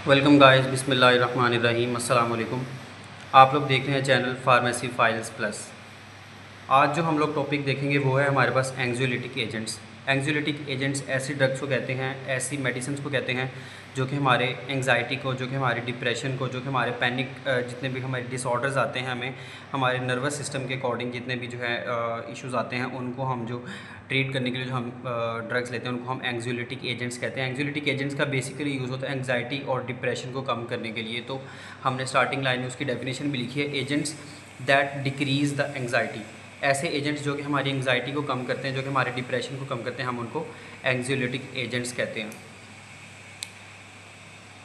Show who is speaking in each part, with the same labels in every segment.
Speaker 1: Welcome guys, बिस्मिल्लाहिर्रहमानिर्रहीम, अस्सलाम वालेकुम। आप लोग देख रहे हैं चैनल फार्मेसी फाइल्स प्लस। आज जो हम लोग टॉपिक देखेंगे वो है हमारे पास एंग्जियोलिटिक एजेंट्स। एंग्जियोलिटिक एजेंट्स ऐसी ड्रग्स को कहते हैं, ऐसी मेडिसिन को कहते हैं जो कि हमारे एंग्जाइटी को, जो कि हमारे डिप्रेशन को, जो कि हमारे पैनिक, जितने भी हमारे डिसऑर्डर्स आते हैं, हमें हमारे नर्वस सिस्टम के अकॉर्डिंग जितने भी जो है इश्यूज़ आते हैं, उनको हम जो ट्रीट करने के लिए जो हम ड्रग्स लेते हैं उनको हम एंग्जियोलिटिक एजेंट्स कहते हैं। एंग्जियोलिटिक एजेंट्स का बेसिकली यूज़ होता है एंग्जाइटी और डिप्रेशन को कम करने के लिए। तो हमने स्टार्टिंग लाइन में उसकी डेफिनेशन भी लिखी है, agents that decrease the anxiety. ऐसे एजेंट्स जो कि हमारी एंग्जाइटी को कम करते हैं, जो कि हमारे डिप्रेशन को कम करते हैं, हम उनको एंग्जियोलिटिक एजेंट्स कहते हैं।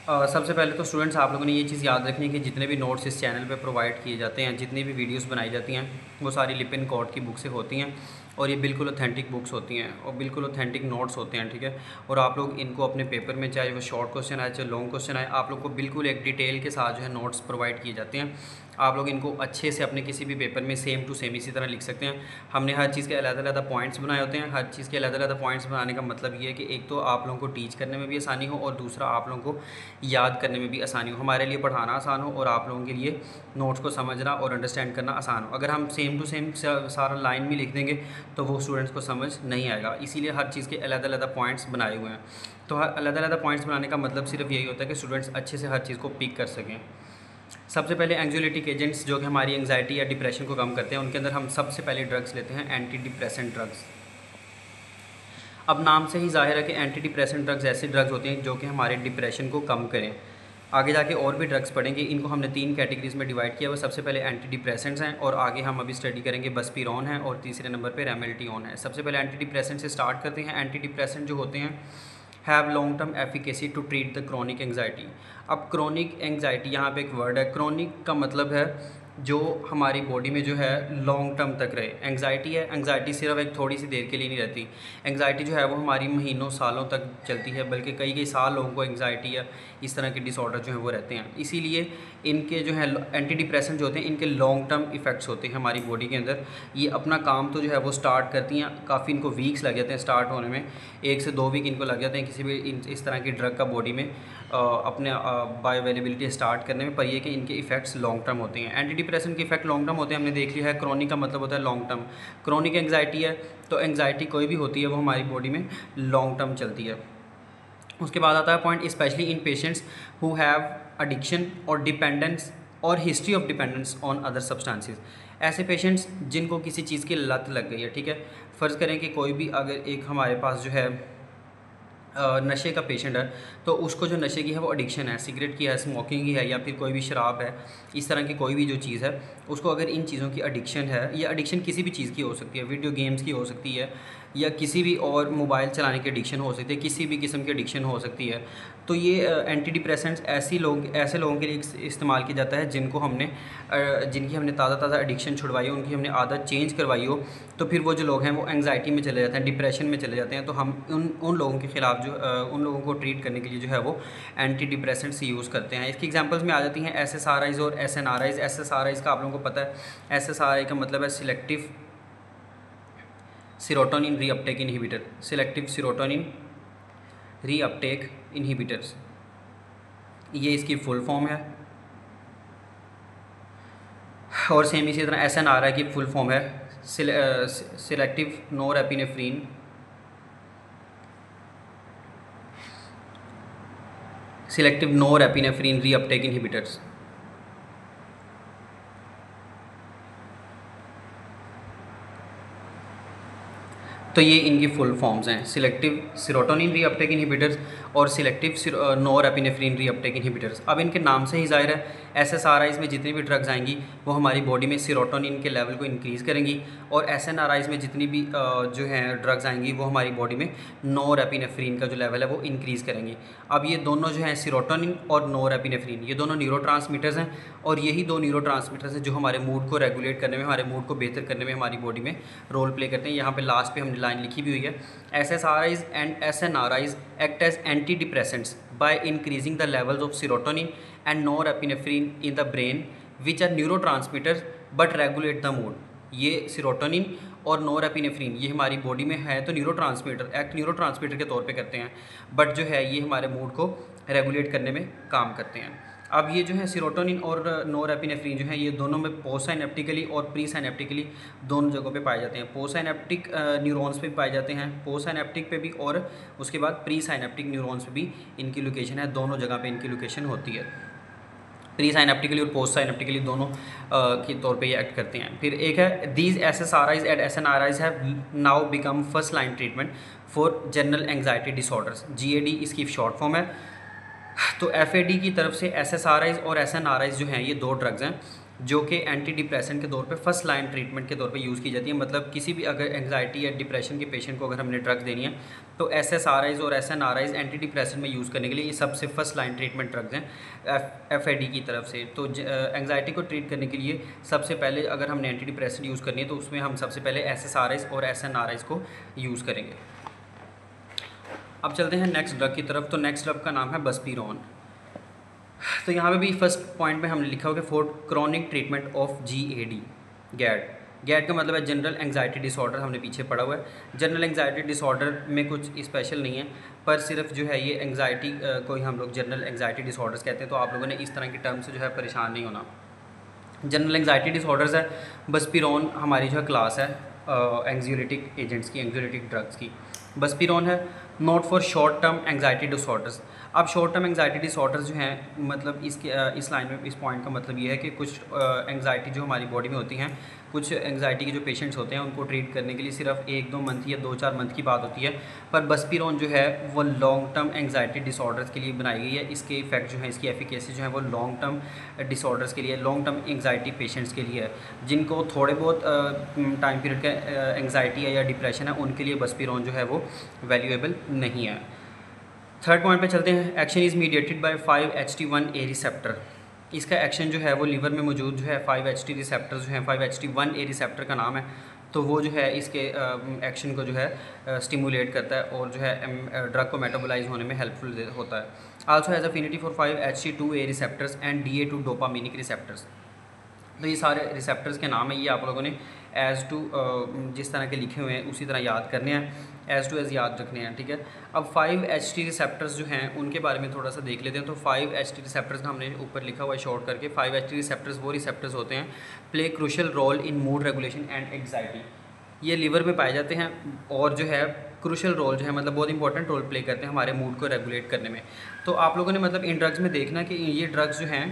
Speaker 1: सबसे पहले तो स्टूडेंट्स आप लोगों ने ये चीज़ याद रखनी है कि जितने भी नोट्स इस चैनल पे प्रोवाइड किए जाते हैं, जितनी भी वीडियोस बनाई जाती हैं, वो सारी लिपिन कोड की बुक से होती हैं और ये बिल्कुल ऑथेंटिक बुक्स होती हैं और बिल्कुल ऑथेंटिक नोट्स होते हैं, ठीक है। और आप लोग इनको अपने पेपर में, चाहे वो शॉर्ट क्वेश्चन आए चाहे लॉन्ग क्वेश्चन आए, आप लोग को बिल्कुल एक डिटेल के साथ जो है नोट्स प्रोवाइड किए जाते हैं। आप लोग इनको अच्छे से अपने किसी भी पेपर में सेम टू सेम इसी तरह लिख सकते हैं। हमने हर चीज़ के अलग-अलग पॉइंट्स बनाए होते हैं। हर चीज़ के अलग-अलग पॉइंट्स बनाने का मतलब ये है कि एक तो आप लोगों को टीच करने में भी आसानी हो और दूसरा आप लोगों को याद करने में भी आसानी हो, हमारे लिए पढ़ाना आसान हो और आप लोगों के लिए नोट्स को समझना और अंडरस्टैंड करना आसान हो। अगर हम सेम टू सेम सारा लाइन में लिख देंगे तो वो स्टूडेंट्स को समझ नहीं आएगा, इसीलिए हर चीज़ के अलग-अलग पॉइंट्स बनाए हुए हैं। तो हर अलग-अलग पॉइंट्स बनाने का मतलब सिर्फ यही होता है कि स्टूडेंट्स अच्छे से हर चीज़ को पिक कर सकें। सबसे पहले एंग्जियोलिटिक एजेंट्स जो कि हमारी एंग्जाइटी या डिप्रेशन को कम करते हैं, उनके अंदर हम सबसे पहले ड्रग्स लेते हैं एंटी डिप्रेसेंट ड्रग्स। अब नाम से ही जाहिर है कि एंटी डिप्रेसेंट ड्रग्स ऐसे ड्रग्स होते हैं जो कि हमारे डिप्रेशन को कम करें। आगे जाके और भी ड्रग्स पढ़ेंगे, इनको हमने 3 कैटेगरीज में डिवाइड किया हुआ। सबसे पहले एंटी डिप्रेसेंट्स हैं और आगे हम अभी स्टडी करेंगे बस्पिरोन है और तीसरे नंबर पे रेमेल्टियोन है। सबसे पहले एंटी डिप्रेसेंट से स्टार्ट करते हैं। एंटी डिप्रेसेंट जो होते हैं have long term efficacy to treat the chronic anxiety. अब क्रॉनिक एंग्जाइटी, यहाँ पे एक वर्ड है, क्रॉनिक का मतलब है जो हमारी बॉडी में जो है लॉन्ग टर्म तक रहे। एंग्जाइटी है, एंग्जाइटी सिर्फ एक थोड़ी सी देर के लिए नहीं रहती। एंग्जाइटी जो है वो हमारी महीनों सालों तक चलती है, बल्कि कई कई साल लोगों को एंग्जाइटी या इस तरह के डिसऑर्डर जो है वो रहते हैं। इसीलिए इनके जो है एंटी डिप्रेसेंट जो होते हैं, इनके लॉन्ग टर्म इफ़ेक्ट्स होते हैं हमारी बॉडी के अंदर। ये अपना काम तो जो है वो स्टार्ट करती हैं, काफ़ी इनको वीक्स लग जाते हैं स्टार्ट होने में, 1 से 2 वीक इनको लग जाते हैं किसी भी इस तरह की ड्रग का बॉडी में अपने बायो अवेलेबिलिटी स्टार्ट करने में। पर ये कि इनके इफ़ेक्ट्स लॉन्ग टर्म होते हैं। एंटी डिप्रेशन के इफेक्ट लॉन्ग टर्म होते हैं, हमने देख लिया है। क्रॉनिक का मतलब होता है लॉन्ग टर्म। क्रॉनिक एंग्जाइटी है तो एंग्जाइटी कोई भी होती है वो हमारी बॉडी में लॉन्ग टर्म चलती है। उसके बाद आता है point, specially in patients who have addiction और डिपेंडेंस और history of dependence on other substances. ऐसे पेशेंट्स जिनको किसी चीज़ की लत लग गई है, ठीक है। फ़र्ज़ करें कि कोई भी अगर एक हमारे पास जो है नशे का पेशेंट है, तो उसको जो नशे की है वो एडिक्शन है, सिगरेट की है, स्मोकिंग की है, या फिर कोई भी शराब है, इस तरह की कोई भी जो चीज़ है, उसको अगर इन चीज़ों की एडिक्शन है, या एडिक्शन किसी भी चीज़ की हो सकती है, वीडियो गेम्स की हो सकती है, या किसी भी और मोबाइल चलाने की एडिक्शन हो सकती है, किसी भी किस्म की एडिक्शन हो सकती है, तो ये एंटी डिप्रेसेंट्स ऐसे लोगों के लिए इस्तेमाल किया जाता है जिनको हमने जिनकी हमने ताज़ा एडिक्शन छुड़वाई हो, उनकी हमने आदत चेंज करवाई हो, तो फिर वो जो लोग हैं वो एंग्जाइटी में चले जाते हैं, डिप्रेशन में चले जाते हैं। तो हम उन लोगों के ख़िलाफ़ जो उन लोगों को ट्रीट करने के लिए जो है वो एंटी डिप्रेसेंट्स यूज़ करते हैं। इसकी एग्जांपल्स में आ जाती हैं SSRIs और SNRIs। SSRIs का आप लोगों को पता है, SSRI का मतलब है selective serotonin reuptake inhibitor, selective serotonin reuptake inhibitors, ये इसकी फुल फॉर्म है। और सेम इसी तरह SNRI की फुल फॉर्म है सिलेक्टिव नोरेपिनेफ्रिन रीअपटेक इनहिबिटर्स। तो ये इनकी फुल फॉर्म्स हैं, सिलेक्टिव सेरोटोनिन रीअपटेक इनहिबिटर्स और सिलेक्टिव नोरेपिनेफ्रिन रीअपटेक इनहिबिटर्स। अब इनके नाम से ही जाहिर है SSRIs में जितनी भी ड्रग्स आएंगी वो हमारी बॉडी में सेरोटोनिन के लेवल को इंक्रीज़ करेंगी, और SNRIs में जितनी भी जो हैं ड्रग्स आएंगी वो हमारी बॉडी में नोरेपिनेफ्रिन का जो लेवल है वो इंक्रीज़ करेंगी। अब ये दोनों जो हैं सेरोटोनिन और नोरेपिनेफ्रिन, ये दोनों न्यूरोट्रांसमीटर्स हैं, और यही 2 न्यूरोट्रांसमीटर्स हैं जो हमारे मूड को रेगुलेट करने में, हमारे मूड को बेहतर करने में हमारी बॉडी में रोल प्ले करते हैं। यहाँ पे लास्ट पे हमने लाइन लिखी भी हुई है, SSRIs and SNRIs act as anti depressants by increasing the levels of serotonin and norepinephrine in the brain which are neurotransmitters but regulate the mood. ये सेरोटोनिन और नोरेपिनेफ्रिन ये हमारी बॉडी में है तो न्यूरोट्रांसमीटर के तौर पे करते हैं, बट जो है ये हमारे मूड को रेगुलेट करने में काम करते हैं। अब ये जो है सेरोटोनिन और नोरेपिनेफ्रिन जो है ये दोनों में पोस्ट साइनेप्टिकली और प्री साइनेप्टिकली दोनों जगहों पे पाए जाते हैं। पोस्ट साइनेप्टिक न्यूरॉन्स पे भी पाए जाते हैं, पोस्ट साइनेप्टिक पे भी, और उसके बाद प्री साइनेप्टिक न्यूरॉन्स पे भी इनकी लोकेशन है, दोनों जगह पे इनकी लोकेशन होती है। प्री साइनेप्टिकली और पोस्ट साइनेप्टिकली दोनों के तौर पे ये एक्ट करते हैं। फिर एक है these SSRIs and SNRIs have now become first line treatment for general anxiety disorders. GAD इसकी शॉर्ट फॉर्म है। तो FAD की तरफ से SSRIs और SNRIs जो हैं ये दो ड्रग्स हैं जो कि एंटी डिप्रेसेंट के तौर पे फर्स्ट लाइन ट्रीटमेंट के तौर पे यूज़ की जाती है। मतलब किसी भी अगर एंग्जाइटी या डिप्रेशन के पेशेंट को अगर हमने ड्रग्स देनी है तो SSRIs और SNRIs एंटी डिप्रेसेंट में यूज़ करने के लिए ये सबसे फर्स्ट लाइन ट्रीटमेंट ड्रग्स हैं FAD की तरफ से। तो एंग्जाइटी को ट्रीट करने के लिए सबसे पहले अगर हमने एंटी डिप्रेसेंट यूज़ करनी है तो उसमें हम सबसे पहले SSRIs और SNRIs को यूज़ करेंगे। अब चलते हैं नेक्स्ट ड्रग की तरफ। तो नेक्स्ट ड्रग का नाम है बस्पीरोन। तो यहाँ पे भी फर्स्ट पॉइंट में हमने लिखा होगा for chronic treatment of GAD। गैड का मतलब है जनरल एंग्जाइटी डिसऑर्डर, हमने पीछे पढ़ा हुआ है। जनरल एंग्जाइटी डिसऑर्डर में कुछ स्पेशल नहीं है, पर सिर्फ जो है ये एंग्जाइटी को ही हम लोग जनरल एंग्जाइटी डिसऑर्डर्स कहते हैं। तो आप लोगों ने इस तरह की टर्म से जो है परेशान नहीं होना। जनरल एंग्जाइटी डिसऑर्डर्स है, बस्पीरोन हमारी जो है क्लास है एंग्जियोलिटिक एजेंट्स की, एंग्जियोलिटिक ड्रग्स की। बस्पीरोन है not for short term anxiety disorders. अब शॉर्ट टर्म एंग्जाइटी डिसऑर्डर्स जो हैं मतलब इसके इस लाइन में इस पॉइंट का मतलब ये है कि कुछ एंग्जाइटी जो हमारी बॉडी में होती हैं, कुछ एंग्जाइटी के जो पेशेंट्स होते हैं उनको ट्रीट करने के लिए सिर्फ 1-2 मंथ या 2-4 मंथ की बात होती है। पर बस्पीरोन जो है वो लॉन्ग टर्म एंग्जाइटी डिसऑर्डर्स के लिए बनाई गई है। इसके इफेक्ट जो है, इसकी एफिकेसी जो है वो लॉन्ग टर्म डिसऑर्डर्स के लिए, लॉन्ग टर्म एंग्जाइटी पेशेंट्स के लिए है। जिनको थोड़े बहुत टाइम पीरियड का एंग्जाइटी है या डिप्रेशन है उनके लिए बस्पीरोन जो है वो वैल्यूएबल नहीं है। थर्ड पॉइंट पे चलते हैं। Action is mediated by 5-HT1A receptor. इसका एक्शन जो है वो लीवर में मौजूद जो है 5-HT रिसेप्टर जो है 5-HT1A रिसेप्टर का नाम है, तो वो जो है इसके एक्शन को जो है स्टिमुलेट करता है और जो है ड्रग को मेटाबोलाइज होने में हेल्पफुल होता है। Also has affinity for 5-HT2A receptors and DA2 dopaminic receptors. तो ये सारे रिसेप्टर्स के नाम है, ये आप लोगों ने एज़ टू जिस तरह के लिखे हुए हैं उसी तरह याद करने हैं, एज़ टू एज़ याद रखने हैं, ठीक है। अब 5-HT रिसेप्टर्स जो हैं उनके बारे में थोड़ा सा देख लेते हैं। तो 5-HT रिसेप्टर्स का हमने ऊपर लिखा हुआ है शॉर्ट करके। 5-HT रिसेप्टर्स वो रिसेप्टर्स होते हैं play crucial role in mood regulation and anxiety. ये लीवर में पाए जाते हैं और जो है क्रूशल रोल जो है मतलब बहुत इंपॉर्टेंट रोल प्ले करते हैं हमारे मूड को रेगुलेट करने में। तो आप लोगों ने मतलब इन ड्रग्स में देखना कि ये ड्रग्स जो हैं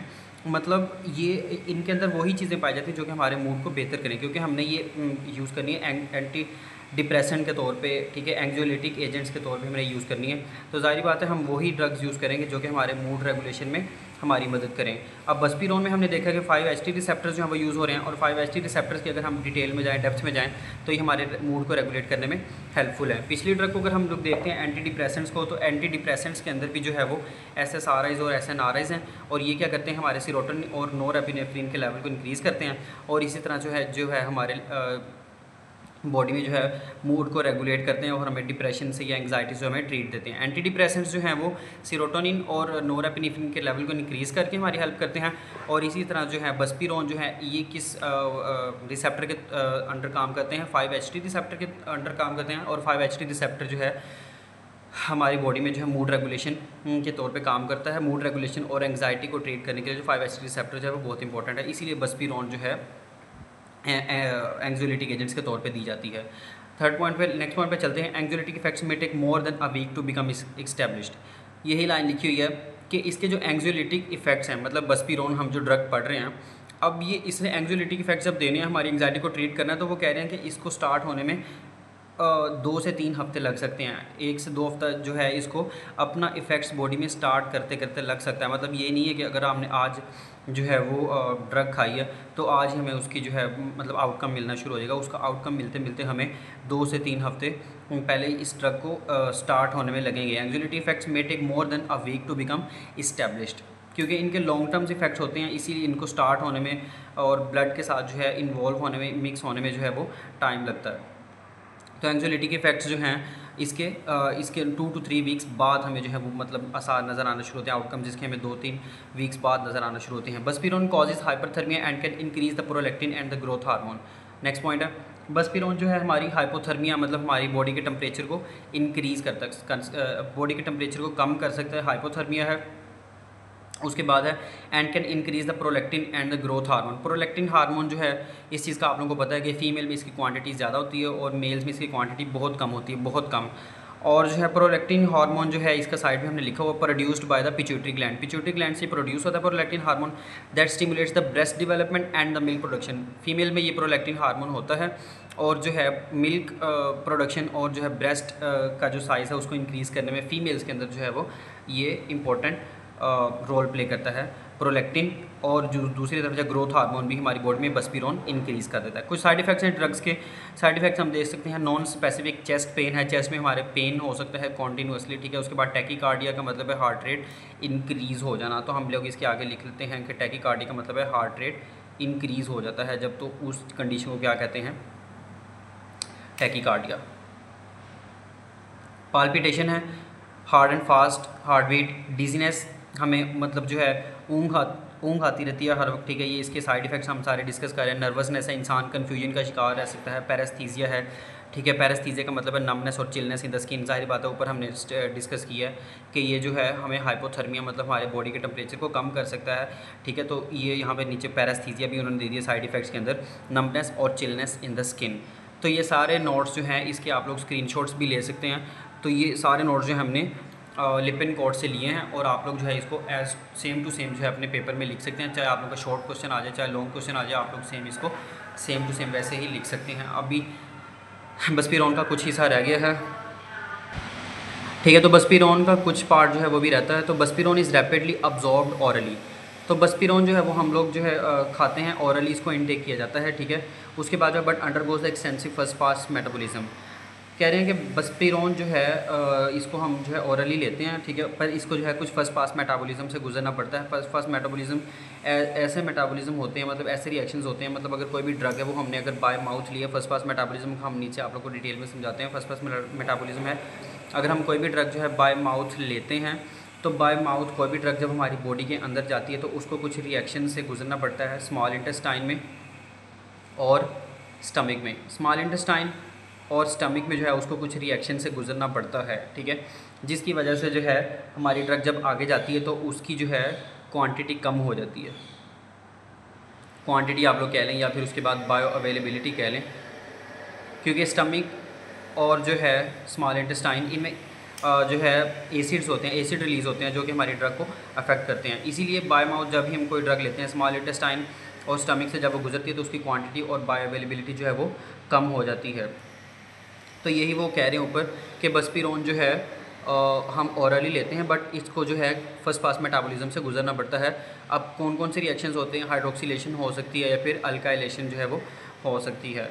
Speaker 1: मतलब ये इनके अंदर वही चीज़ें पाई जाती हैं जो कि हमारे मूड को बेहतर करें, क्योंकि हमने ये यूज़ करनी है एंटी डिप्रेसेंट के तौर पे, ठीक है, एंग्जियोलिटिक एजेंट्स के तौर पे हमने यूज़ करनी है। तो जाहिर बात है हम वही ड्रग्स यूज़ करेंगे जो कि हमारे मूड रेगुलेशन में हमारी मदद करें। अब बस्पीरोन में हमने देखा कि 5-HT रिसेप्टर्स जो हैं वो यूज़ हो रहे हैं, और 5-HT रिसेप्टर्स की अगर हम डिटेल में जाएँ, डेप्थ में जाएँ, तो ये हमारे मूड को रेगुलेट करने में हेल्पफुल है। पिछली ड्रग को अगर हम लोग देखते हैं एंटी डिप्रेसेंट्स को, तो एंटी डिप्रेसेंट्स के अंदर भी जो है वो SSRIs और SNRIs हैं, और ये क्या करते हैं हमारे सेरोटोनिन और नोरेपिनेफ्रिन के लेवल को इंक्रीज़ करते हैं, और इसी तरह जो है हमारे बॉडी में जो है मूड को रेगुलेट करते हैं और हमें डिप्रेशन से या एंग्जाइटी से हमें ट्रीट देते हैं। एंटी डिप्रेसेंट्स जो हैं वो सेरोटोनिन और नोरेपिनेफ्रिन के लेवल को इंक्रीज़ करके हमारी हेल्प करते हैं, और इसी तरह जो है बस्पीरोन जो है ये किस रिसेप्टर के अंडर काम करते हैं, 5-HT रिसेप्टर के अंडर काम करते हैं। और 5-HT रिसेप्टर जो है हमारी बॉडी में जो है मूड रेगुलेशन के तौर पे काम करता है। मूड रेगुलेशन और एंग्जाइटी को ट्रीट करने के लिए जो 5-HT रिसेप्टर जो है वो बहुत इंपॉर्टेंट है, इसीलिए बस्पीरोन जो है एंग्जियोलिटिक एजेंट्स के तौर पे दी जाती है। थर्ड पॉइंट पे, नेक्स्ट पॉइंट पे चलते हैं। एंग्जियोलिटिक इफेक्ट्स में take more than a week to become established. यही लाइन लिखी हुई है कि इसके जो एंग्जियोलिटिक इफेक्ट्स हैं, मतलब बस्पीरोन हम जो ड्रग पढ़ रहे हैं, अब ये इसने एंग्जियोलिटिक इफेक्ट्स जब देने हैं, हमारी एंग्जाइटी को ट्रीट करना है, तो वो कह रहे हैं कि इसको स्टार्ट होने में 2 से 3 हफ्ते लग सकते हैं। 1 से 2 हफ्ता जो है इसको अपना इफ़ेक्ट्स बॉडी में स्टार्ट करते करते लग सकता है। मतलब ये नहीं है कि अगर आपने आज जो है वो ड्रग खाई है तो आज ही हमें उसकी जो है मतलब आउटकम मिलना शुरू हो जाएगा। उसका आउटकम मिलते मिलते हमें 2 से 3 हफ्ते पहले इस ड्रग को स्टार्ट होने में लगेंगे। Anxiolytic effects may take more than a week to become established, क्योंकि इनके लॉन्ग टर्म्स इफेक्ट्स होते हैं, इसीलिए इनको स्टार्ट होने में और ब्लड के साथ जो है इन्वॉल्व होने में, मिक्स होने में जो है वो टाइम लगता है। तो एंग्जियोलिटी के इफेक्ट्स जो हैं इसके 2 to 3 वीक्स बाद हमें जो है वो मतलब आसार नज़र आना शुरू होते हैं, आउटकम जिसके हमें 2-3 वीक्स बाद नज़र आना शुरू होते हैं। Buspirone causes hyperthermia and can increase the prolactin and the growth hormone. Next point है बसपीरोन जो है हमारी हाइपोथर्मिया मतलब हमारी बॉडी के टेम्परेचर को इंक्रीज़ करता है, बॉडी के टेम्परेचर को कम कर सकता है, हाइपोथर्मिया है। उसके बाद है and can increase the prolactin and the growth hormone. Prolactin hormone जो है इस चीज़ का आप लोगों को पता है कि फ़ीमेल में इसकी क्वांटिटी ज़्यादा होती है और मेल्स में इसकी क्वांटिटी बहुत कम होती है, बहुत कम। और जो है प्रोलैक्टिन हार्मोन जो है इसका साइड में हमने लिखा हुआ produced by the pituitary gland. Pituitary gland से प्रोड्यूस होता है prolactin hormone that stimulates the breast development and the milk production. Female में ये प्रोलैक्टिन हार्मोन होता है और जो है मिल्क प्रोडक्शन और जो है ब्रेस्ट का जो साइज़ है उसको इंक्रीज़ करने में फीमेल्स के अंदर जो है वो ये इंपॉर्टेंट रोल प्ले करता है प्रोलैक्टिन। और जो दूसरी तरफ जो ग्रोथ हार्मोन भी हमारी बॉडी में बसपीरोन इंक्रीज़ कर देता है। कुछ साइड इफेक्ट्स हैं ड्रग्स के। साइड इफेक्ट्स हम देख सकते हैं नॉन स्पेसिफिक चेस्ट पेन है, चेस्ट में हमारे पेन हो सकता है कॉन्टीन्यूसली, ठीक है। उसके बाद टैकीकार्डिया का मतलब है हार्ट रेट इंक्रीज़ हो जाना, तो हम लोग इसके आगे लिख लेते हैं कि टैकीकार्डिया का मतलब है हार्ट रेट इंक्रीज़ हो जाता है जब, तो उस कंडीशन को क्या कहते हैं, टैकीकार्डिया। पाल्पिटेशन है, hard and fast heart beat, dizziness, हमें मतलब जो है ऊँघ आती रहती है हर वक्त, ठीक है। ये इसके साइड इफ़ेक्ट्स हम सारे डिस्कस कर रहे हैं। नर्वसनेस है, इंसान कन्फ्यूजन का शिकार रह सकता है। पैरेस्थीसिया है, ठीक है। पैरेस्थीसिया का मतलब है नमनेस और चिलनेस इन द स्किन। ज़ाहिर बात है ऊपर हमने डिस्कस किया है कि ये जो है हमें हाइपोथर्मिया मतलब हमारे बॉडी के टेम्परेचर को कम कर सकता है, ठीक है। तो ये यहाँ पे नीचे पैरेस्थीसिया भी उन्होंने दे दिया साइड इफ़ेक्ट्स के अंदर, नमनेस और चिलनेस इन द स्किन। तो ये सारे नोट्स जो हैं इसके आप लोग स्क्रीनशॉट्स भी ले सकते हैं। तो ये सारे नोट्स जो हमने लिपिन कोड से लिए हैं और आप लोग जो है इसको एज सेम टू सेम जो है अपने पेपर में लिख सकते हैं। चाहे आप लोग का शॉर्ट क्वेश्चन आ जाए, चाहे लॉन्ग क्वेश्चन आ जाए, आप लोग सेम इसको सेम टू सेम वैसे ही लिख सकते हैं। अभी बसपीरोन का कुछ हिस्सा रह गया है, ठीक है। तो बसपीरोन का कुछ पार्ट जो है वो भी रहता है। तो बसपीरोन इज़ रैपिडली अब्जॉर्ब्ड ऑरली। तो बसपीरोन जो है वो हम लोग जो है खाते हैं, ऑरली इसको इनटेक किया जाता है, ठीक है। उसके बाद जो but undergoes the extensive first pass metabolism. कह रहे हैं कि बसपीरोन जो है इसको हम जो है ऑरली लेते हैं, ठीक है, पर इसको जो है कुछ फर्स्ट पास मेटाबॉलिज्म से गुजरना पड़ता है। फर्स्ट पास मेटाबॉलिज्म ऐसे मेटाबॉलिज्म होते हैं, मतलब ऐसे रिएक्शंस होते हैं, मतलब अगर कोई भी ड्रग है वो हमने अगर बाय माउथ लिया, फर्स्ट पास मेटाबॉलिज्म हम नीचे आप लोग को डिटेल में समझाते हैं। फर्स्ट पास मेटाबॉलिज्म है अगर हम कोई भी ड्रग जो है बाय माउथ लेते हैं, तो बाय माउथ कोई भी ड्रग जब हमारी बॉडी के अंदर जाती है तो उसको कुछ रिएक्शन से गुजरना पड़ता है स्मॉल इंटेस्टाइन में और स्टमक में। स्मॉल इंटेस्टाइन और स्टमक में जो है उसको कुछ रिएक्शन से गुजरना पड़ता है, ठीक है, जिसकी वजह से जो है हमारी ड्रग जब आगे जाती है तो उसकी जो है क्वांटिटी कम हो जाती है। क्वांटिटी आप लोग कह लें या फिर उसके बाद बायो अवेलेबिलिटी कह लें, क्योंकि स्टमक और जो है स्मॉल इंटेस्टाइन इनमें जो है एसिड्स होते हैं, एसिड रिलीज़ होते हैं जो कि हमारी ड्रग को अफेक्ट करते हैं। इसीलिए बाय माउथ जब भी हम कोई ड्रग लेते हैं स्मॉल इंटेस्टाइन और स्टमक से जब वो गुजरती है तो उसकी क्वांटिटी और बायो अवेलेबिलिटी जो है वो कम हो जाती है। तो यही वो कह रहे हैं ऊपर कि बसपीरोन जो है हम ऑरली लेते हैं, बट इसको जो है फर्स्ट पास मेटाबॉलिज्म से गुजरना पड़ता है। अब कौन कौन से रिएक्शंस होते हैं, हाइड्रोक्सिलेशन हो सकती है या फिर अल्काइलेशन जो है वो हो सकती है।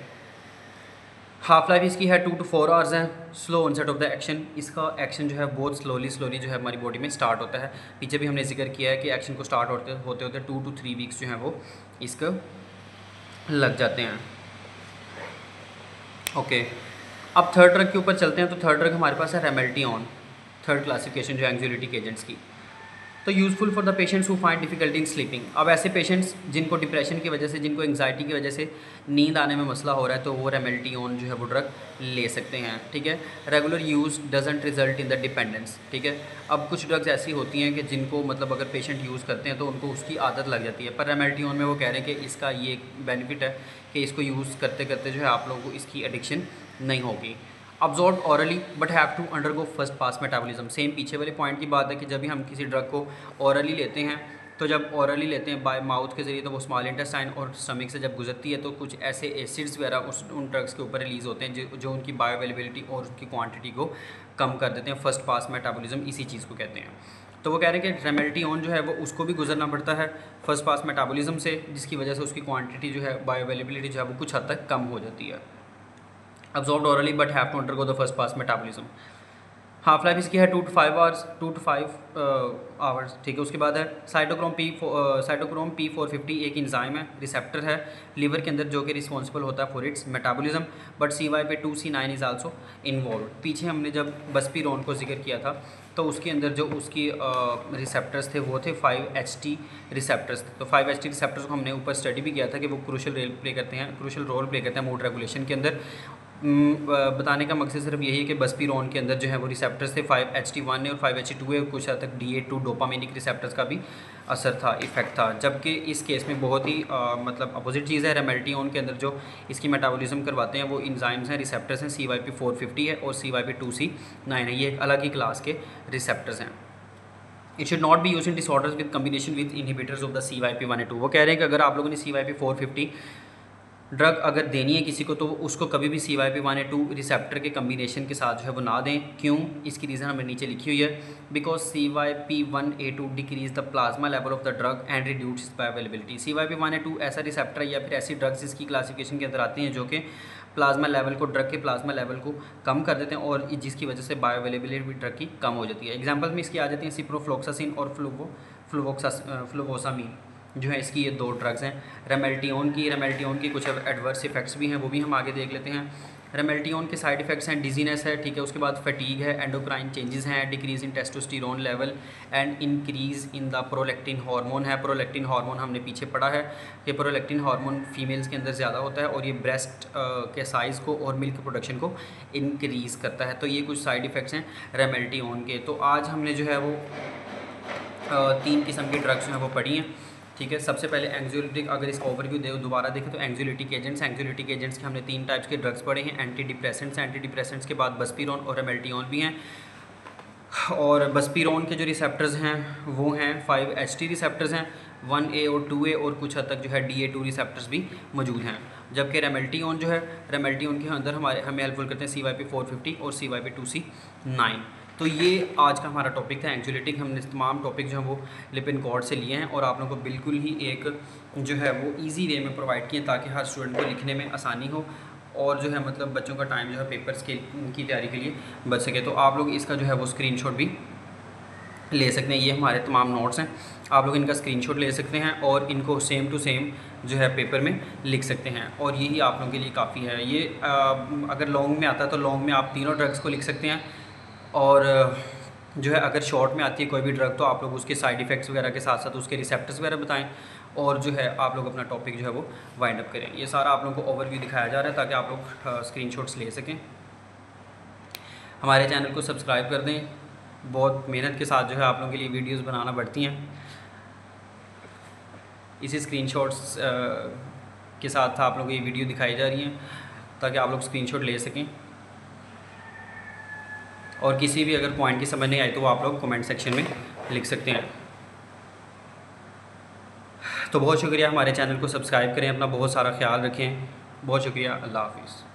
Speaker 1: हाफ लाइफ इसकी है 2 to 4 आवर्स है। Slow onset of the action, इसका एक्शन जो है बहुत स्लोली जो है हमारी बॉडी में स्टार्ट होता है। पीछे भी हमने जिक्र किया है कि एक्शन को स्टार्ट होते 2 to 3 वीक्स जो हैं वो इसका लग जाते हैं। ओके, अब थर्ड ड्रग के ऊपर चलते हैं। तो थर्ड ड्रग हमारे पास है रेमेल्टियन, थर्ड क्लासिफिकेशन जो एंग्जाइटी एजेंट्स की। तो useful for the patients who find difficulty in sleeping. अब ऐसे पेशेंट्स जिनको डिप्रेशन की वजह से, जिनको एंग्जाइटी की वजह से नींद आने में मसला हो रहा है, तो वो रेमेल्टियन जो है वो ड्रग ले सकते हैं, ठीक है। Regular use doesn't result in the dependence, ठीक है। अब कुछ ड्रग्स ऐसी होती हैं कि जिनको मतलब अगर पेशेंट यूज़ करते हैं तो उनको उसकी आदत लग जाती है, पर रेमेल्टियन में वो कह रहे हैं कि इसका ये बेनिफिट है कि इसको यूज़ करते करते जो है आप लोगों को इसकी एडिक्शन नहीं होगी। Absorb orally but have to undergo first pass metabolism. Same पीछे वाले पॉइंट की बात है कि जब भी हम किसी ड्रग को ऑरली लेते हैं, तो जब ऑरली लेते हैं बाय माउथ के ज़रिए, तो वो स्मॉल इंटेस्टाइन और स्टमक से जब गुजरती है तो कुछ ऐसे एसिड्स वगैरह उन ड्रग्स के ऊपर रिलीज़ होते हैं जो उनकी बायो अवेलेबिलिटी और उसकी क्वांटिटी को कम कर देते हैं। फर्स्ट पास मेटाबॉलिज्म इसी चीज़ को कहते हैं। तो वो कह रहे हैं कि रेमेल्टियन जो है वो उसको भी गुजरना पड़ता है फर्स्ट पास मेटाबॉलिज्म से, जिसकी वजह से उसकी क्वांटिटी जो है बायो अवेलेबिलिटी जो है वो कुछ हद तक कम हो जाती है। Absorbed orally but have to undergo the first pass metabolism. Half life इसकी है 2 to 5 आवर्स, 2 to 5 आवर्स, ठीक है। उसके बाद है साइटोक्रोम P450 एक इंजाइम है, रिसेप्टर है लीवर के अंदर जो कि रिस्पॉन्सिबल होता है for its metabolism, but CYP2C9 is also involve. पीछे हमने जब बस्पीरोन को जिक्र किया था तो उसके अंदर जो उसकी रिसेप्टर्स थे वो थे 5HT रिसेप्टर्स। तो 5HT रिसेप्टर्स को हमने ऊपर स्टडी भी किया था कि वो क्रूशल रोल प्ले करते हैं मूड रेगुलेशन के अंदर। बताने का मकसद सिर्फ यही है कि बस्पीरोन के अंदर जो है वो रिसेप्टर्स थे 5HT1 और 5HT2 है, कुछ हद तक DA2 डोपामिनिक रिसेप्टर्स का भी असर था, इफेक्ट था। जबकि इस केस में बहुत ही मतलब अपोजिट चीज़ है। रेमेल्टियोन के अंदर जो इसकी मेटाबॉलिज्म करवाते हैं वो इंजाइम्स हैं, रिसेप्टर्स हैं, CYP450 है और CYP2C9 है। ये एक अलग ही क्लास के रिसेप्टर्स हैं। It should not be use in disorders with combination with inhibitors of the CYP1 and 2। वो कह रहे हैं कि अगर आप लोगों ने CYP450 ड्रग अगर देनी है किसी को तो उसको कभी भी CYP1 and 2 रिसेप्टर के कम्बिनेशन के साथ जो है वो ना दें। क्यों? इसकी रीज़न हमें नीचे लिखी हुई है। Because CYP1A2 decrease the plasma level of the drug and reduce it's bioavailability. CYP1A2 ऐसा रिसेप्टर या फिर ऐसी ड्रग्स इसकी क्लासिफिकेशन के अंदर आती हैं जो कि प्लाज्मा लेवल को, ड्रग के प्लाज्मा लेवल को कम कर देते हैं और जिसकी वजह से बायोअवेलेबिलिटी ड्रग की कम हो जाती है। एग्जाम्पल में इसकी आ जाती हैं सिप्रोफ्लोक्सासिन और फ्लुवोक्सामीन, जो है इसकी ये 2 ड्रग्स हैं। रेमेल्टियोन की कुछ एडवर्स इफेक्ट्स भी हैं, वो भी हम आगे देख लेते हैं। रेमेल्टियोन के साइड इफ़ेक्ट्स हैं डिजीनेस है, ठीक है। उसके बाद फटीग है, एंडोक्राइन चेंजेस हैं, decrease in testosterone level and increase in the prolactin hormone है। प्रोलैक्टिन हार्मोन हमने पीछे पढ़ा है कि प्रोलैक्टिन हार्मोन फीमेल्स के अंदर ज़्यादा होता है और ये ब्रेस्ट के साइज़ को और मिल्क प्रोडक्शन को इंक्रीज़ करता है। तो ये कुछ साइड इफ़ेक्ट्स हैं रेमेल्टियोन के। तो आज हमने जो है वो 3 किस्म की ड्रग्स जो हैं वो पढ़ी हैं, ठीक है। सबसे पहले एंग्जियोलिटिक, अगर इसका ओवरव्यू दोबारा देखें तो एंग्जियोलिटिक एजेंट्स के हमने 3 टाइप्स के ड्रग्स पढ़े हैं। एंटी डिप्रेसेंट्स के बाद बस्पीरोन और रेमेल्टियोन भी हैं। और बस्पीरोन के जो रिसेप्टर्स हैं वो हैं 5HT रिसेप्टर्स हैं, 1A और 2A और कुछ हद तक जो है DA2 रिसेप्टर्स भी मौजूद हैं। जबकि रेमेल्टियोन जो है, रेमेल्टियोन के अंदर हमें हेल्पफुल करते हैं CYP450 और CYP2C9। तो ये आज का हमारा टॉपिक था एंग्जियोलिटिक। हमने तमाम टॉपिक जो हैं वो लिपिन कॉर्ड से लिए हैं और आप लोगों को बिल्कुल ही एक जो है वो ईजी वे में प्रोवाइड किए ताकि हर स्टूडेंट को लिखने में आसानी हो और जो है मतलब बच्चों का टाइम जो है पेपर्स की तैयारी के लिए बच सके। तो आप लोग इसका जो है वो स्क्रीनशॉट भी ले सकते हैं। ये हमारे तमाम नोट्स हैं, आप लोग इनका स्क्रीनशॉट ले सकते हैं और इनको सेम टू सेम जो है पेपर में लिख सकते हैं और यही आप लोगों के लिए काफ़ी है। ये अगर लॉन्ग में आता है तो लॉन्ग में आप तीनों ड्रग्स को लिख सकते हैं और जो है अगर शॉर्ट में आती है कोई भी ड्रग तो आप लोग उसके साइड इफ़ेक्ट्स वगैरह के साथ साथ उसके रिसेप्टर्स वगैरह बताएं और जो है आप लोग अपना टॉपिक जो है वो वाइंड अप करें। ये सारा आप लोगों को ओवरव्यू दिखाया जा रहा है ताकि आप लोग स्क्रीनशॉट्स ले सकें। हमारे चैनल को सब्सक्राइब कर दें, बहुत मेहनत के साथ जो है आप लोगों के लिए वीडियोस बनाना पड़ती हैं। इसी स्क्रीनशॉट्स के साथ आप लोगों को ये वीडियो दिखाई जा रही हैं ताकि आप लोग स्क्रीनशॉट ले सकें और किसी भी अगर पॉइंट की समझ नहीं आई तो आप लोग कमेंट सेक्शन में लिख सकते हैं। तो बहुत शुक्रिया, हमारे चैनल को सब्सक्राइब करें, अपना बहुत सारा ख्याल रखें। बहुत शुक्रिया, अल्लाह हाफिज़।